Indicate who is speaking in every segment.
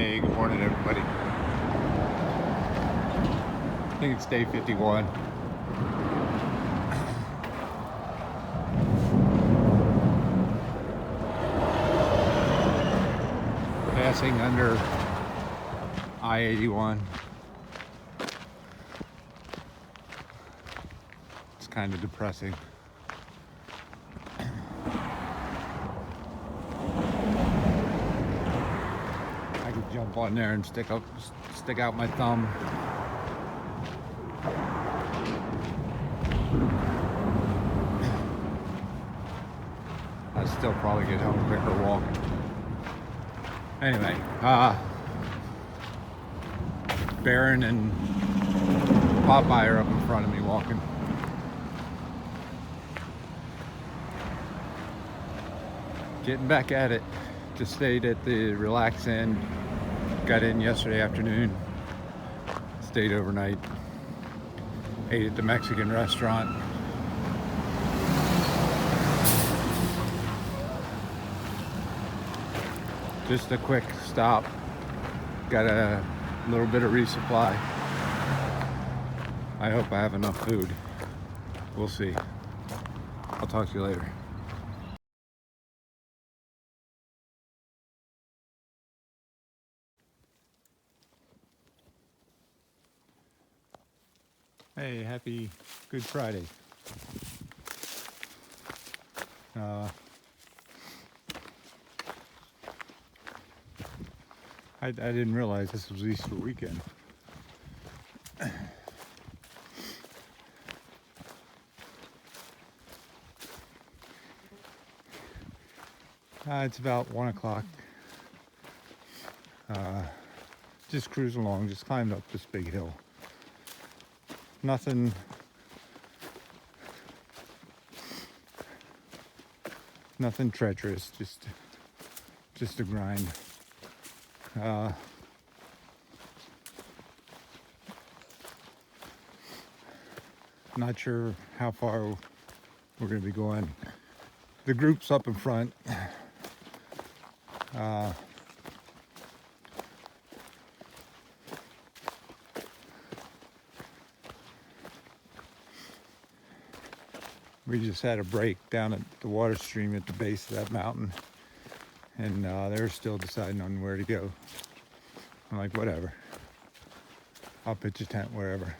Speaker 1: Hey, good morning, everybody. I think it's day 51. Passing under I-81. It's kind of depressing. I could jump on there and stick out my thumb. I'd still probably get home quicker walking. Anyway, Baron and Popeye are up in front of me walking. Getting back at it. Just stayed at the Relax Inn. Got in yesterday afternoon. Stayed overnight. Ate at the Mexican restaurant. Just a quick stop. Got a little bit of resupply. I hope I have enough food. We'll see. I'll talk to you later. Hey, happy Good Friday. I didn't realize this was Easter weekend. It's about 1 o'clock. Just cruising along, just climbed up this big hill. Nothing treacherous, just a grind. Not sure how far we're going to be going. The group's up in front. We just had a break down at the water stream at the base of that mountain, and they're still deciding on where to go. I'm like, whatever. I'll pitch a tent wherever.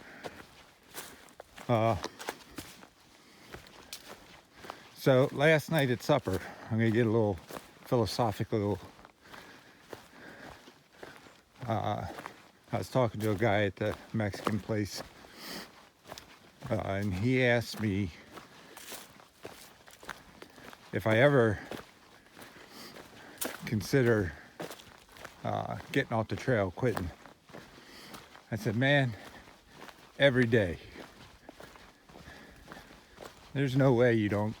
Speaker 1: So last night at supper, I'm gonna get a little philosophical. I was talking to a guy at the Mexican place, and he asked me if I ever consider getting off the trail, quitting. I said, man, every day. There's no way you don't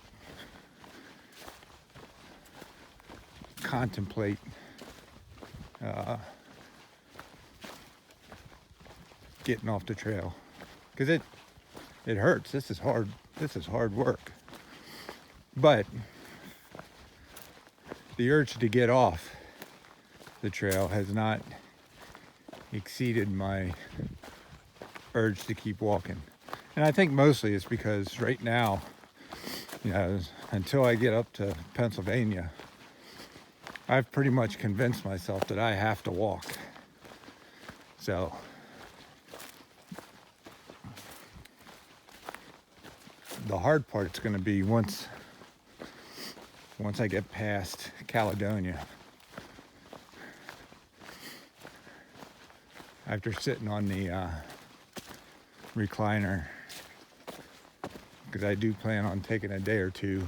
Speaker 1: contemplate getting off the trail, because it hurts. This is hard work. But the urge to get off the trail has not exceeded my urge to keep walking. And I think mostly it's because right now, until I get up to Pennsylvania, I've pretty much convinced myself that I have to walk. So the hard part's going to be once I get past Caledonia. After sitting on the recliner, because I do plan on taking a day or two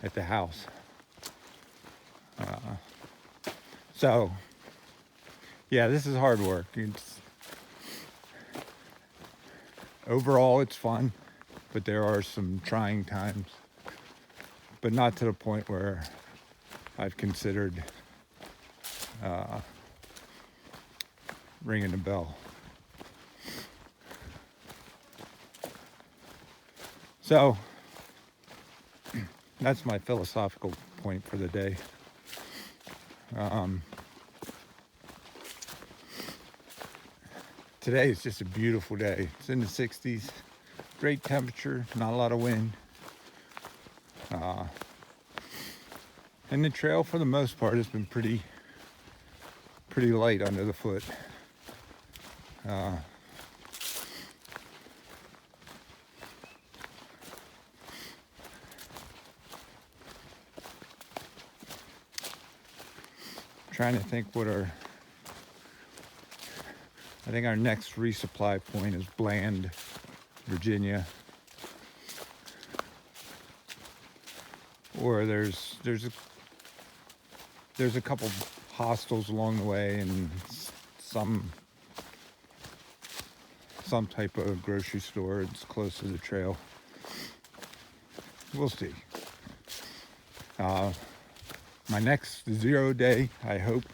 Speaker 1: at the house. So, yeah, this is hard work. Overall, it's fun, but there are some trying times, but not to the point where I've considered ringing the bell. So that's my philosophical point for the day. Today is just a beautiful day. It's in the 60s, great temperature, not a lot of wind. And the trail for the most part has been pretty light under the foot. Trying to think what I think our next resupply point is Bland, Virginia. Or there's a couple hostels along the way and some type of grocery store. It's close to the trail. We'll see. My next 0 day, I hope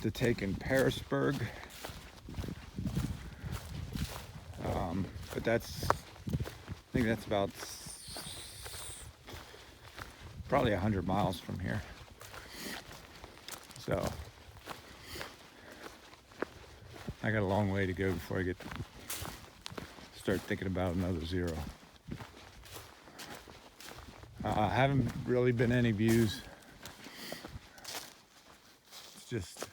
Speaker 1: to take in Pearisburg. But I think that's about probably 100 miles from here. So I got a long way to go before I start thinking about another 0. Haven't really been any views. It's just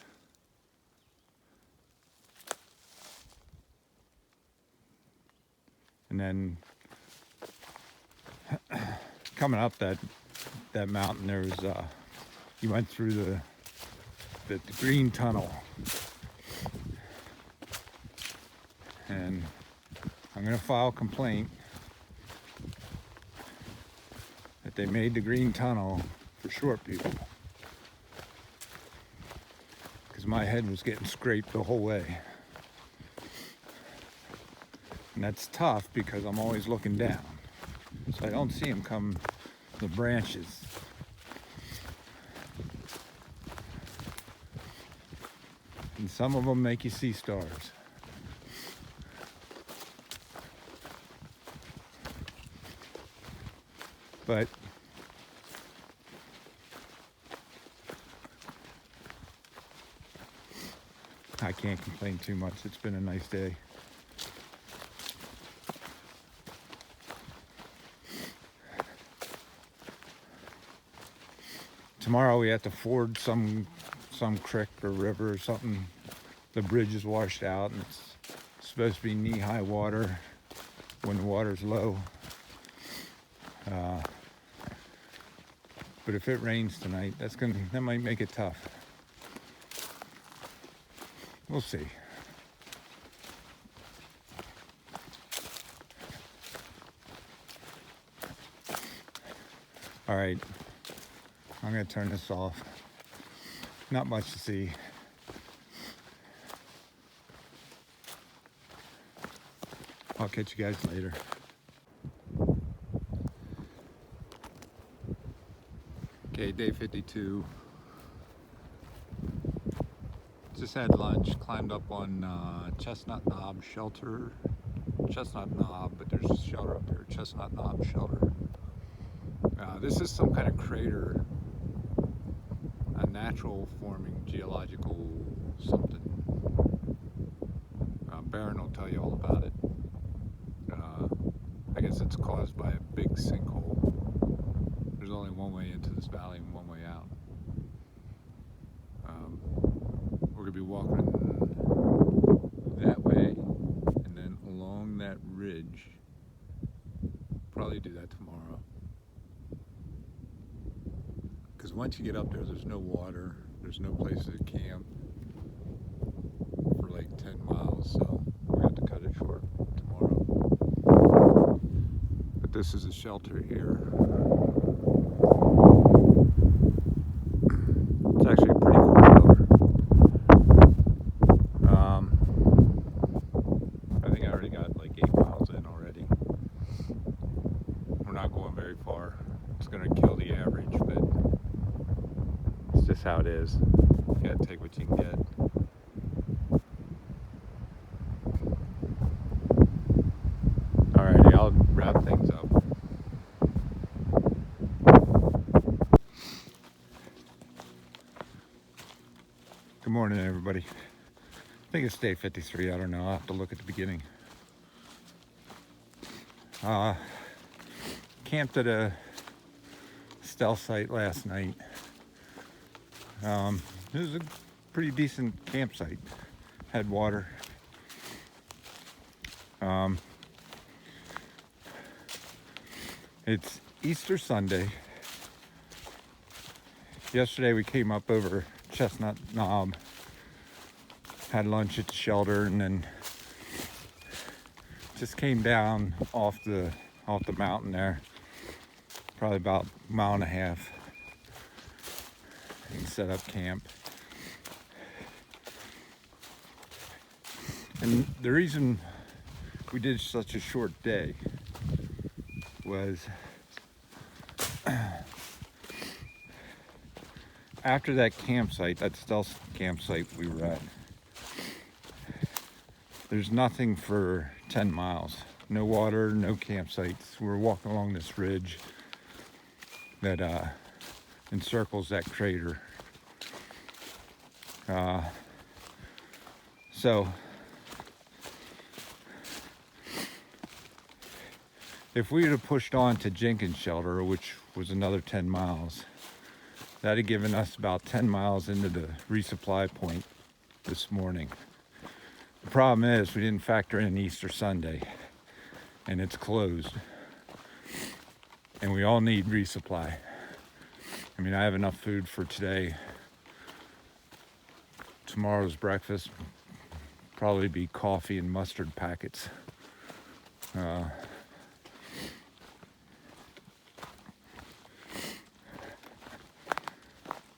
Speaker 1: and then coming up that mountain, there was you went through the green tunnel, and I'm gonna file a complaint that they made the green tunnel for short people, because my head was getting scraped the whole way. And that's tough because I'm always looking down, so I don't see them come the branches. And some of them make you see stars. But I can't complain too much. It's been a nice day. Tomorrow we have to ford some creek or river or something. The bridge is washed out and it's supposed to be knee-high water when the water's low. But if it rains tonight, that might make it tough. We'll see. All right, I'm gonna turn this off. Not much to see. I'll catch you guys later. Okay, day 52. Just had lunch, climbed up on Chestnut Knob Shelter. Chestnut Knob, but there's a shelter up there, Chestnut Knob Shelter. This is some kind of crater, a natural forming geological something. Barron will tell you all about it. I guess it's caused by a big sinkhole. There's only one way into this valley and one way out. We're gonna be walking that way and then along that ridge. Probably do that tomorrow. Because once you get up there, there's no water, there's no place to camp for like 10 miles, so we're going to have to cut it short tomorrow. But this is a shelter here. It's actually a pretty cool shelter. I think I already got like 8 miles in already. We're not going very far. It's going to kill the average, but it's just how it is. You gotta take what you can get. Alrighty, I'll wrap things up. Good morning, everybody. I think it's day 53. I don't know. I'll have to look at the beginning. Camped at a stealth site last night. It was a pretty decent campsite. Had water. It's Easter Sunday. Yesterday we came up over Chestnut Knob, had lunch at the shelter, and then just came down off the mountain there, probably about a mile and a half, and set up camp. And the reason we did such a short day was after that campsite, that stealth campsite we were at, there's nothing for 10 miles. No water, no campsites. We're walking along this ridge that encircles that crater. So if we would have pushed on to Jenkins Shelter, which was another 10 miles, that had given us about 10 miles into the resupply point this morning. The problem is we didn't factor in Easter Sunday, and it's closed. And we all need resupply. I mean, I have enough food for today. Tomorrow's breakfast probably be coffee and mustard packets.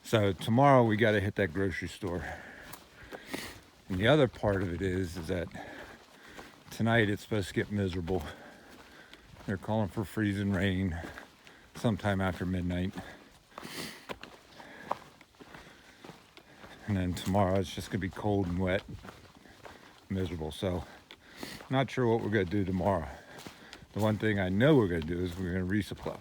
Speaker 1: So tomorrow we got to hit that grocery store. And the other part of it is that tonight it's supposed to get miserable. They're calling for freezing rain sometime after midnight. And then tomorrow it's just gonna be cold and wet, miserable. So not sure what we're gonna do tomorrow. The one thing I know we're gonna do is we're gonna resupply.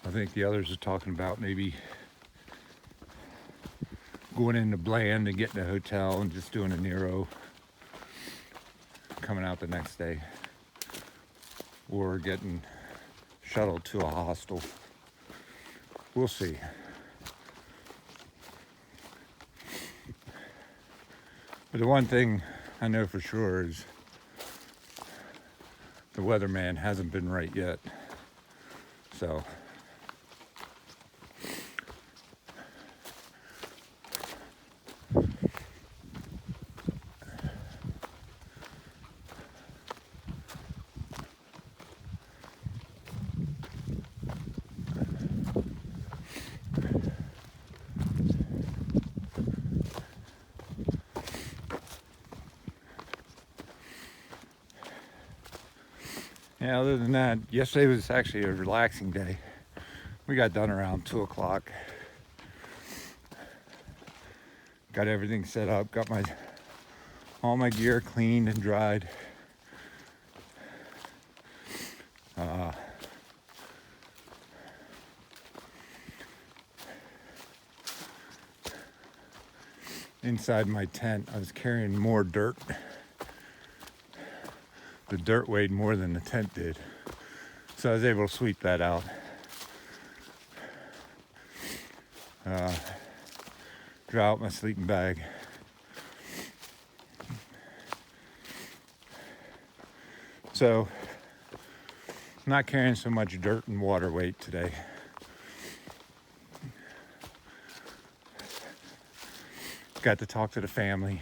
Speaker 1: I think the others are talking about maybe going into Bland and getting a hotel and just doing a Nero, coming out the next day, or getting shuttled to a hostel. We'll see. But the one thing I know for sure is the weatherman hasn't been right yet. So yeah, other than that, yesterday was actually a relaxing day. We got done around 2 o'clock. Got everything set up, got all my gear cleaned and dried. Inside my tent, I was carrying more dirt. The dirt weighed more than the tent did. So I was able to sweep that out. Draw out my sleeping bag. So I'm not carrying so much dirt and water weight today. Got to talk to the family.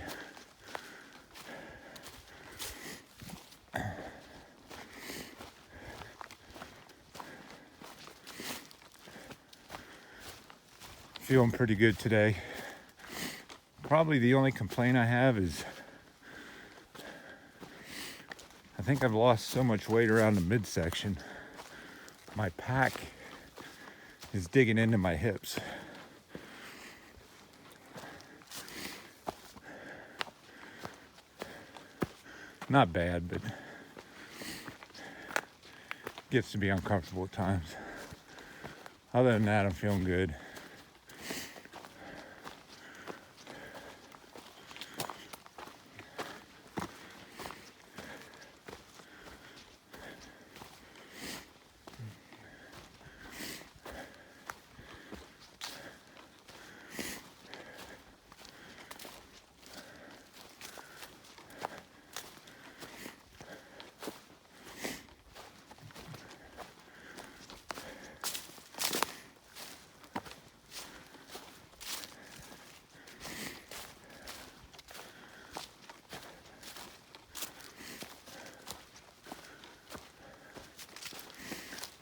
Speaker 1: Feeling pretty good today. Probably the only complaint I have is I think I've lost so much weight around the midsection. My pack is digging into my hips. Not bad, but gets to be uncomfortable at times. Other than that, I'm feeling good.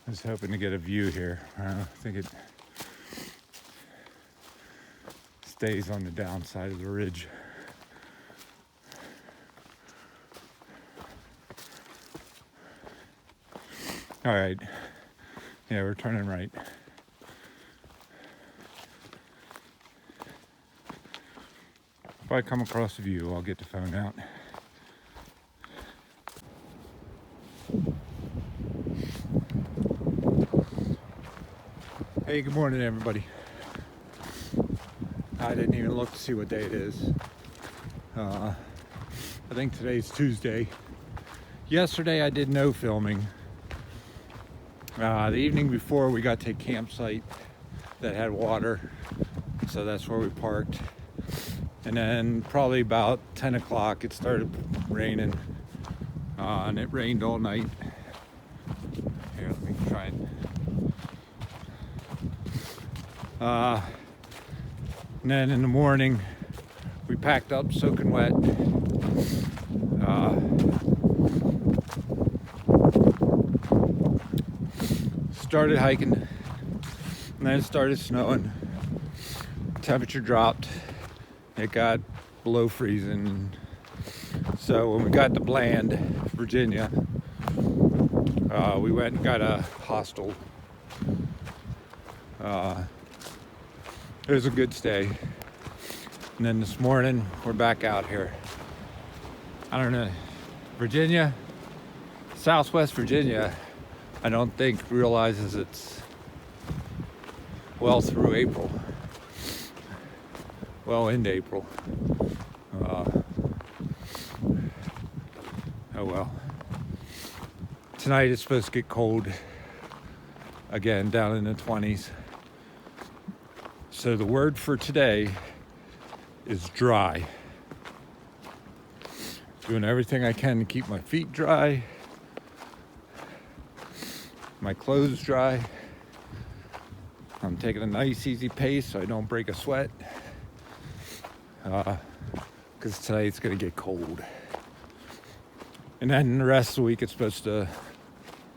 Speaker 1: I was hoping to get a view here. I think it stays on the downside of the ridge. All right. Yeah, we're turning right. If I come across a view, I'll get the phone out. Hey, good morning, everybody. I didn't even look to see what day it is. I think today's Tuesday. Yesterday I did no filming. The evening before we got to a campsite that had water, so that's where we parked. And then probably about 10 o'clock it started raining, and it rained all night. Here, let me try and then in the morning we packed up soaking wet. Started hiking, and then it started snowing. Temperature dropped. It got below freezing. So when we got to Bland, Virginia, we went and got a hostel. It was a good stay. And then this morning, we're back out here. I don't know, Virginia, Southwest Virginia, I don't think realizes it's well through April. Well into April. Oh well. Tonight it's supposed to get cold again, down in the 20s. So the word for today is dry. Doing everything I can to keep my feet dry, my clothes dry. I'm taking a nice easy pace so I don't break a sweat, because tonight it's gonna get cold. And then the rest of the week it's supposed to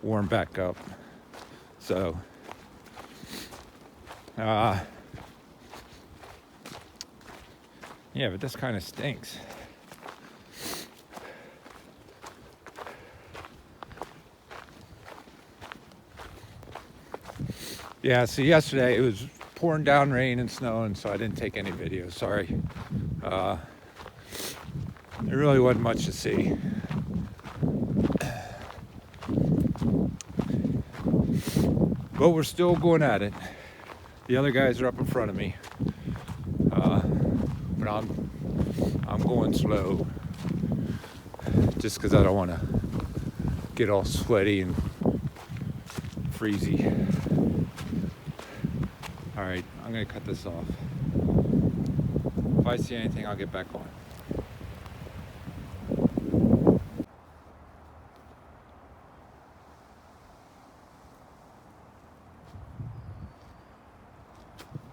Speaker 1: warm back up. So yeah, but this kind of stinks. Yeah, so yesterday it was pouring down rain and snow, and so I didn't take any videos, sorry. There really wasn't much to see. But we're still going at it. The other guys are up in front of me. But I'm going slow. Just because I don't want to get all sweaty and freezy. All right, I'm gonna cut this off. If I see anything, I'll get back on.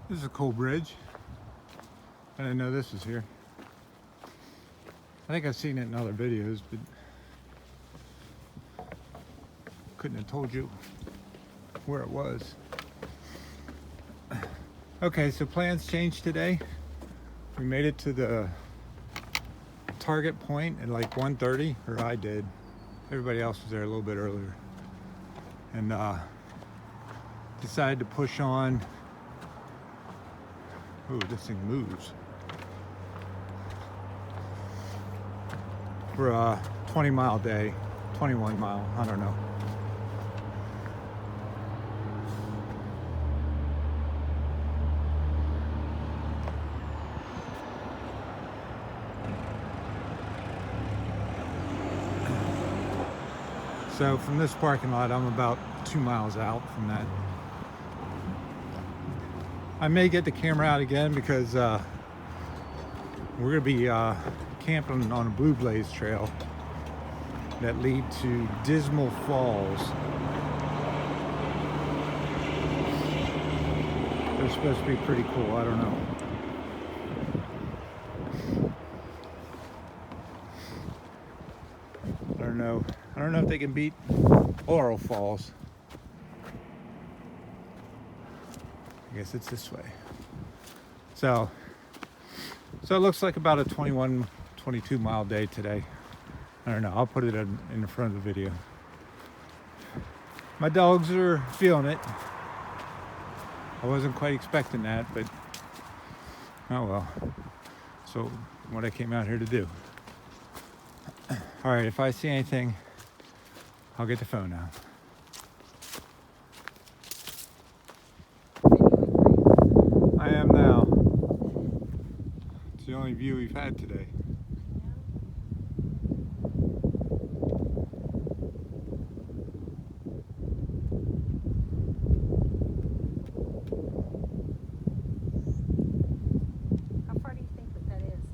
Speaker 1: This is a cool bridge. I didn't know this was here. I think I've seen it in other videos, but couldn't have told you where it was. Okay, so plans changed today. We made it to the target point at like 1:30, or I did. Everybody else was there a little bit earlier. And decided to push on. Ooh, this thing moves. For a 20-mile day, 21 mile, I don't know. So from this parking lot, I'm about 2 miles out from that. I may get the camera out again because we're gonna be camping on a Blue Blaze trail that lead to Dismal Falls. They're supposed to be pretty cool, I don't know. I don't know if they can beat Laurel Falls. I guess it's this way. So it looks like about a 21, 22 mile day today. I don't know. I'll put it in the front of the video. My dogs are feeling it. I wasn't quite expecting that, but oh well. So what I came out here to do. All right, if I see anything, I'll get the phone out. I am now. It's the only view we've had today.
Speaker 2: How far do you think that is?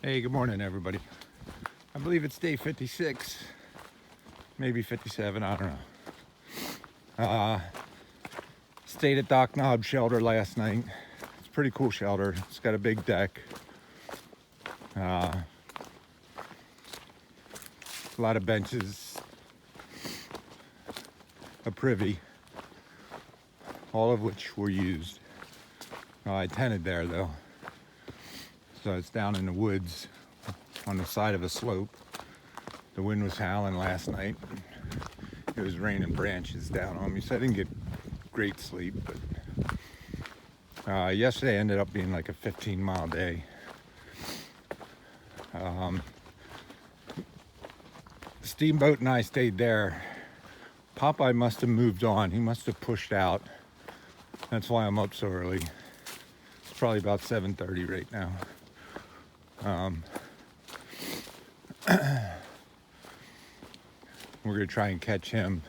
Speaker 1: Hey, good morning, everybody. I believe it's day 56, maybe 57, I don't know. Stayed at Doc Knob Shelter last night. It's a pretty cool shelter. It's got a big deck. A lot of benches, a privy, all of which were used. I tented there though. So it's down in the woods on the side of a slope. The wind was howling last night. It was raining branches down on me, so I didn't get great sleep. But yesterday ended up being like a 15-mile day. Steamboat and I stayed there. Popeye must have moved on. He must have pushed out. That's why I'm up so early. It's probably about 7:30 right now. We're gonna try and catch him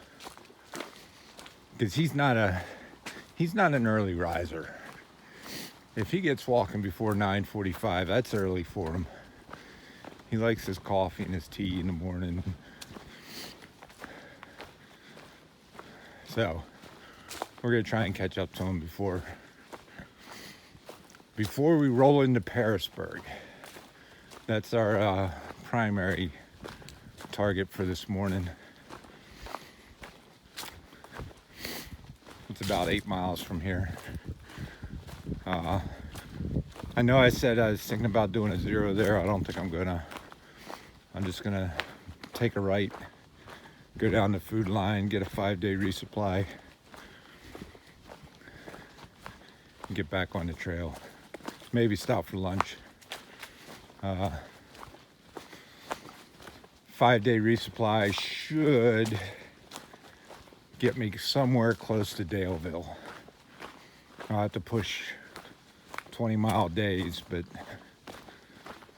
Speaker 1: because he's not an early riser. If he gets walking before 9:45, that's early for him. He likes his coffee and his tea in the morning. So we're gonna try and catch up to him before we roll into Pearisburg. That's our primary target for this morning. It's about 8 miles from here. I know I said I was thinking about doing a zero there. I don't think I'm gonna. I'm just gonna take a right, go down the food line, get a 5-day resupply, and get back on the trail. Maybe stop for lunch. 5-day resupply should get me somewhere close to Daleville. I'll have to push 20-mile days, but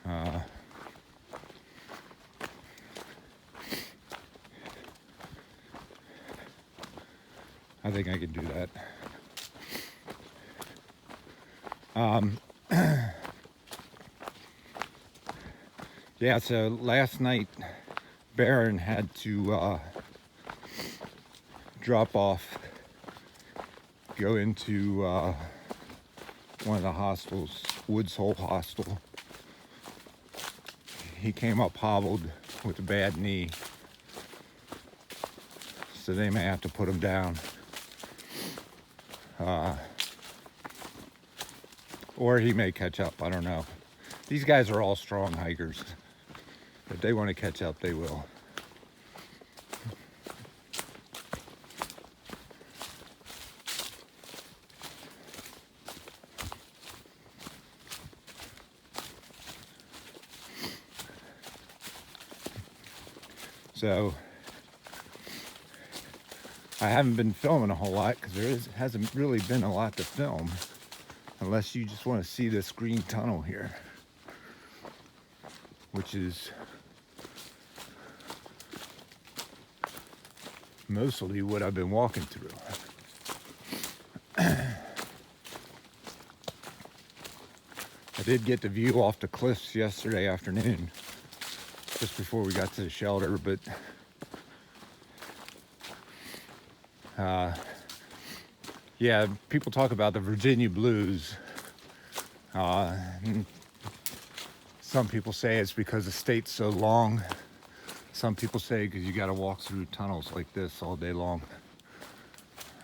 Speaker 1: I think I can do that. Yeah, so last night Baron had to drop off, go into one of the hostels, Woods Hole Hostel. He came up hobbled with a bad knee, so they may have to put him down. Or he may catch up, I don't know. These guys are all strong hikers. If they want to catch up, they will. So I haven't been filming a whole lot because there hasn't really been a lot to film, unless you just want to see this green tunnel here, which is mostly what I've been walking through. I did get the view off the cliffs yesterday afternoon, just before we got to the shelter, but yeah, people talk about the Virginia blues. Some people say it's because the state's so long, Some people say because you got to walk through tunnels like this all day long.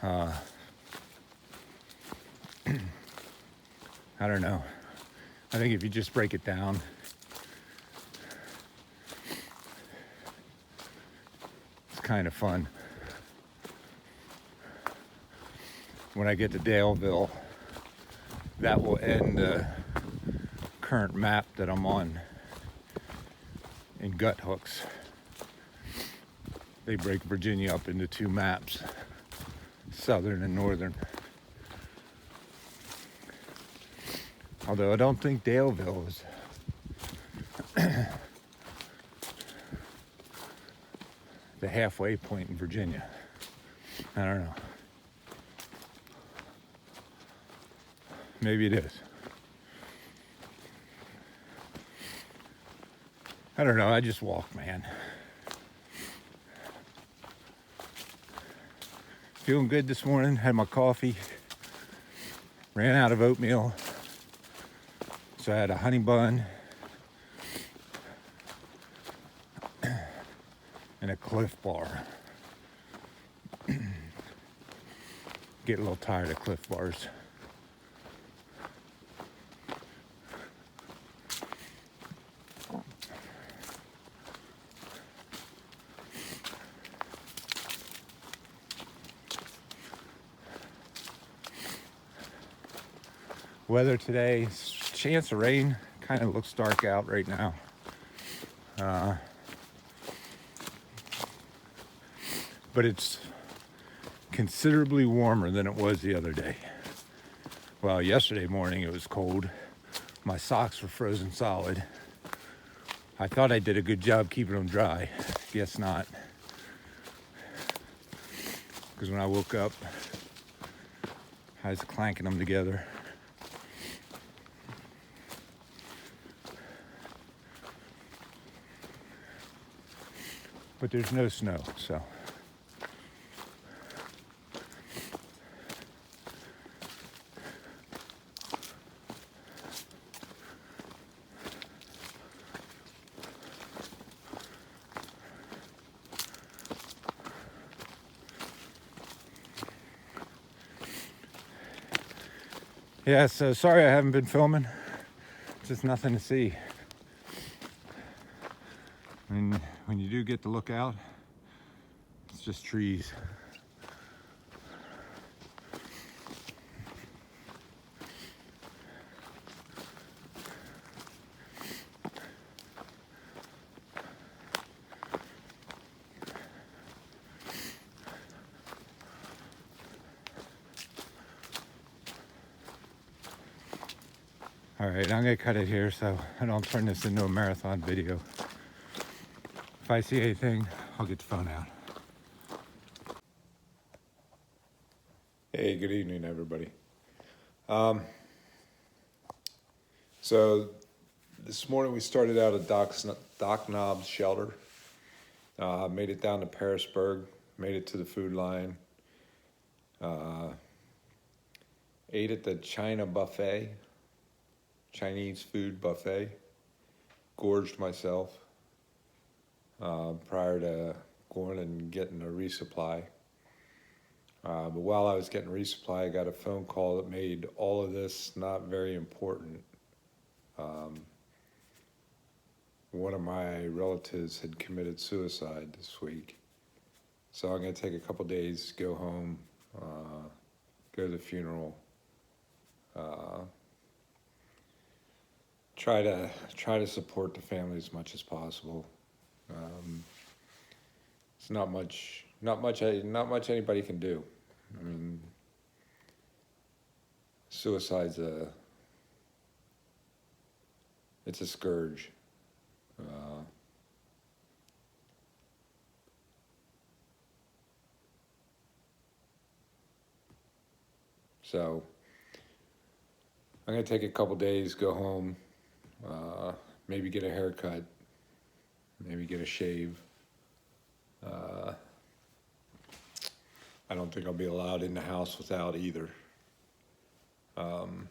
Speaker 1: I don't know. I think if you just break it down, it's kind of fun. When I get to Daleville, that will end the current map that I'm on in gut hooks. They break Virginia up into two maps, southern and northern. Although I don't think Daleville is the halfway point in Virginia. I don't know. Maybe it is. I don't know. I just walk, man. Feeling good this morning. Had my coffee. Ran out of oatmeal. So I had a honey bun and a Cliff Bar. Get a little tired of Cliff Bars. Weather today, chance of rain, kind of looks dark out right now. But it's considerably warmer than it was the other day. Well, yesterday morning it was cold. My socks were frozen solid. I thought I did a good job keeping them dry. Guess not. Because when I woke up, I was clanking them together. But there's no snow, so. Yeah, so sorry I haven't been filming. Just nothing to see. When you do get to look out, it's just trees. All right, I'm gonna cut it here so I don't turn this into a marathon video. If I see anything, I'll get the phone out. Hey, good evening, everybody. So this morning we started out at Doc Knobs shelter. Made it down to Parisburg, made it to the food line. Ate at the China buffet, Chinese food buffet. Gorged myself prior to going and getting a resupply. But while I was getting resupply, I got a phone call that made all of this not very important. One of my relatives had committed suicide this week. So I'm gonna take a couple days, go home, go to the funeral, try to support the family as much as possible. It's not much anybody can do. I mean, suicide's it's a scourge. So I'm gonna take a couple days, go home, maybe get a haircut, maybe get a shave. I don't think I'll be allowed in the house without either. And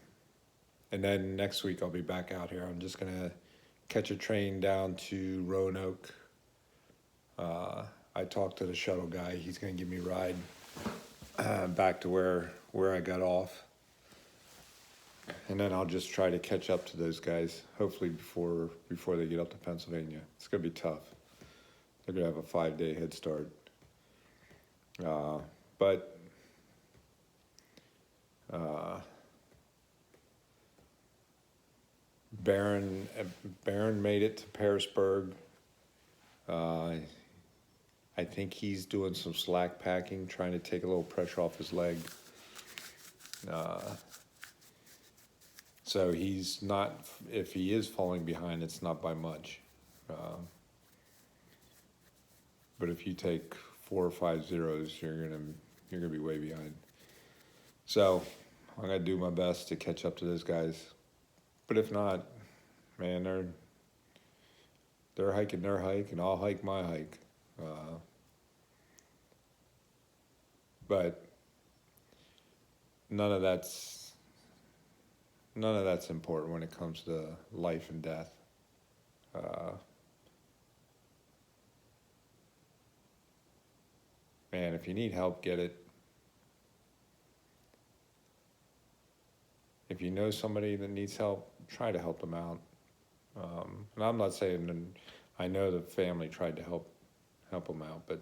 Speaker 1: then next week I'll be back out here. I'm just gonna catch a train down to Roanoke, I talked to the shuttle guy. He's gonna give me a ride back to where I got off. And then I'll just try to catch up to those guys, hopefully before they get up to Pennsylvania. It's gonna be tough. They're gonna have a 5-day head start. But Barron made it to Pearisburg. I think he's doing some slack packing, trying to take a little pressure off his leg. So he's not, if he is falling behind, it's not by much. But if you take 4 or 5 zeros, you're gonna be way behind. So I'm gonna do my best to catch up to those guys. But if not, man, they're hiking their hike, and I'll hike my hike. But none of that's important when it comes to life and death. Man, if you need help, get it. If you know somebody that needs help, try to help them out. And I'm not saying, I know the family tried to help them out, but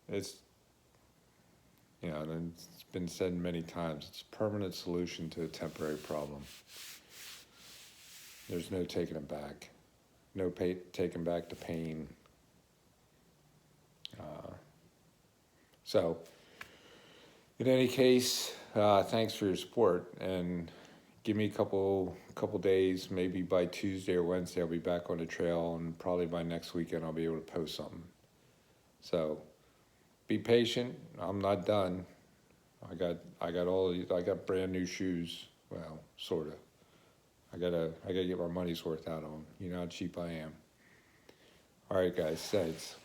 Speaker 1: it's, and it's been said many times, it's a permanent solution to a temporary problem. There's no taking it back. No taking back the pain. So, in any case, thanks for your support, and give me a couple days, maybe by Tuesday or Wednesday I'll be back on the trail, and probably by next weekend I'll be able to post something. So, be patient. I'm not done. I got brand new shoes. Well, sorta. I gotta get my money's worth out of them. You know how cheap I am. All right, guys. Thanks.